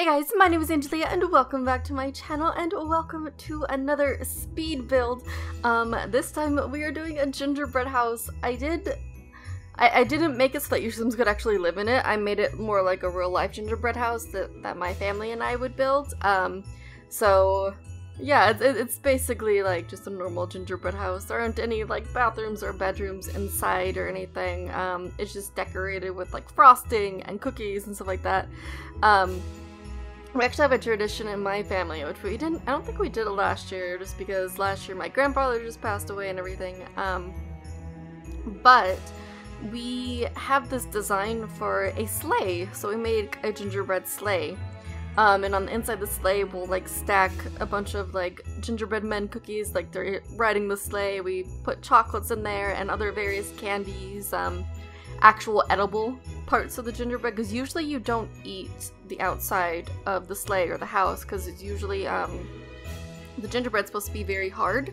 Hey guys, my name is Angelia and welcome back to my channel and welcome to another speed build. This time we are doing a gingerbread house. I didn't make it so that your Sims could actually live in it. I made it more like a real life gingerbread house that my family and I would build. So yeah, it's basically like just a normal gingerbread house. There aren't any like bathrooms or bedrooms inside or anything. It's just decorated with like frosting and cookies and stuff like that. We actually have a tradition in my family, which I don't think we did it last year, just because last year my grandfather just passed away and everything. But we have this design for a sleigh, so we made a gingerbread sleigh. And on the inside of the sleigh, we'll like stack a bunch of like gingerbread men cookies, like they're riding the sleigh. We put chocolates in there and other various candies, actual edible parts of the gingerbread, because usually you don't eat the outside of the sleigh or the house, because it's usually the gingerbread's supposed to be very hard,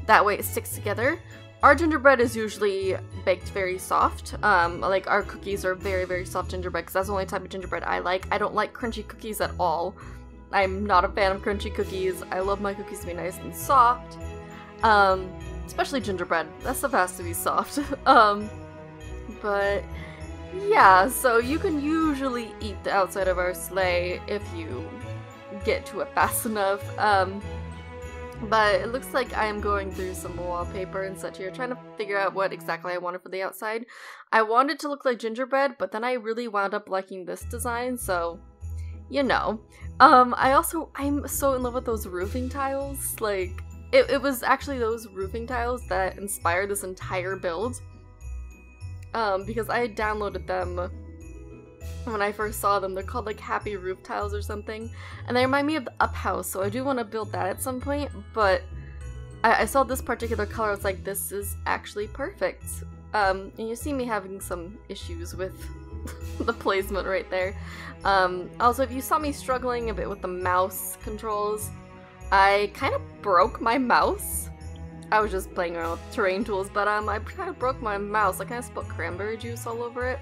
that way it sticks together. Our gingerbread is usually baked very soft. Like our cookies are very, very soft gingerbread, because that's the only type of gingerbread I like. I don't like crunchy cookies at all. I'm not a fan of crunchy cookies. I love my cookies to be nice and soft. Especially gingerbread. That stuff has to be soft. But yeah, so you can usually eat the outside of our sleigh if you get to it fast enough. But it looks like I am going through some wallpaper and such here, trying to figure out what exactly I wanted for the outside. I wanted to look like gingerbread, but then I really wound up liking this design, so you know. I'm so in love with those roofing tiles. Like, it was actually those roofing tiles that inspired this entire build. Because I had downloaded them when I first saw them. They're called like Happy Roof Tiles or something, and they remind me of the Up House, so I do want to build that at some point, but I saw this particular color. I was like, this is actually perfect. And you see me having some issues with the placement right there. Also, if you saw me struggling a bit with the mouse controls, I kind of broke my mouse. I was just playing around with terrain tools, but I kind of broke my mouse. I kind of spilled cranberry juice all over it.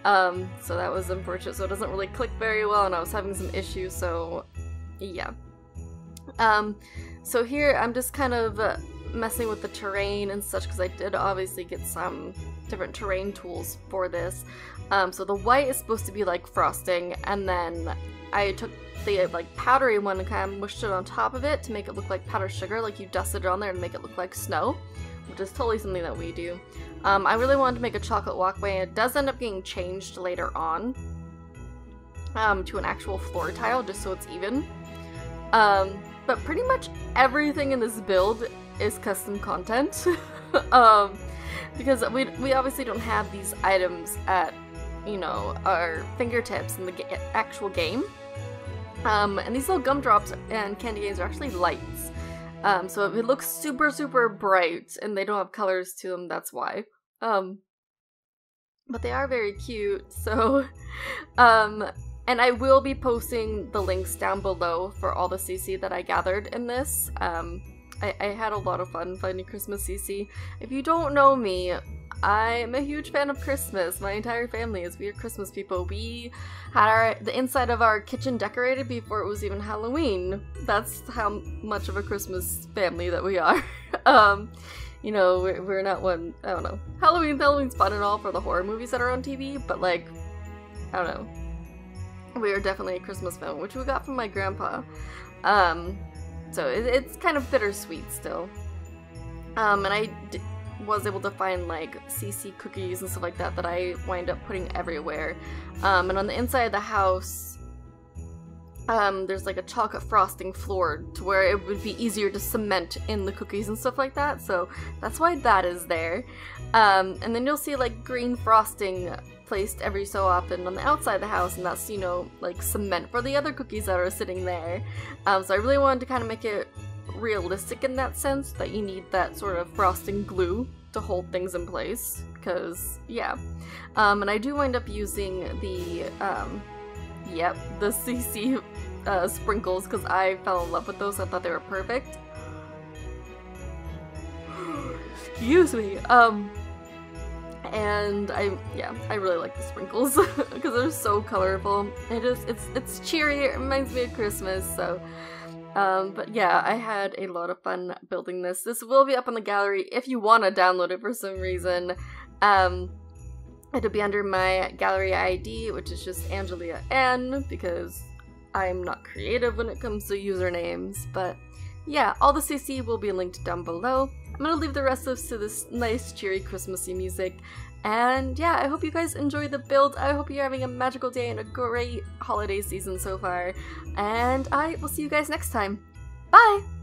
So that was unfortunate, so it doesn't really click very well, and I was having some issues, so yeah. So here I'm just kind of messing with the terrain and such, because I did obviously get some different terrain tools for this. So the white is supposed to be like frosting, and then I took the like powdery one and kind of mushed it on top of it to make it look like powdered sugar, like you dusted it on there and make it look like snow, which is totally something that we do. I really wanted to make a chocolate walkway, and it does end up getting changed later on to an actual floor tile, just so it's even. But pretty much everything in this build is custom content. Because we obviously don't have these items at, you know, our fingertips in the actual game. And these little gumdrops and candy canes are actually lights. So if it looks super, super bright and they don't have colors to them, that's why. But they are very cute, so, and I will be posting the links down below for all the CC that I gathered in this. I had a lot of fun finding Christmas CC. If you don't know me, I'm a huge fan of Christmas. My entire family is weird Christmas people. We had the inside of our kitchen decorated before it was even Halloween. That's how much of a Christmas family that we are. You know, we're not one, I don't know. Halloween's fun and all for the horror movies that are on TV, but like, I don't know. We are definitely a Christmas family, which we got from my grandpa. So it's kind of bittersweet still. And I was able to find like CC cookies and stuff like that I wind up putting everywhere. And on the inside of the house, there's like a chocolate frosting floor to where it would be easier to cement in the cookies and stuff like that, so that's why that is there. And then you'll see like green frosting placed every so often on the outside of the house, and that's, you know, like cement for the other cookies that are sitting there. So I really wanted to kind of make it realistic in that sense, that you need that sort of frosting glue to hold things in place, because yeah. And I do wind up using the the CC sprinkles, because I fell in love with those. I thought they were perfect. Excuse me. And I really like the sprinkles because they're so colorful. It's cheery. It reminds me of Christmas. So, but yeah, I had a lot of fun building this. This will be up on the gallery if you want to download it for some reason. It'll be under my gallery ID, which is just AngeliaAnn, because I'm not creative when it comes to usernames. But yeah, all the CC will be linked down below. I'm gonna leave the rest of this to this nice, cheery, Christmassy music. And yeah, I hope you guys enjoy the build. I hope you're having a magical day and a great holiday season so far. And I will see you guys next time. Bye!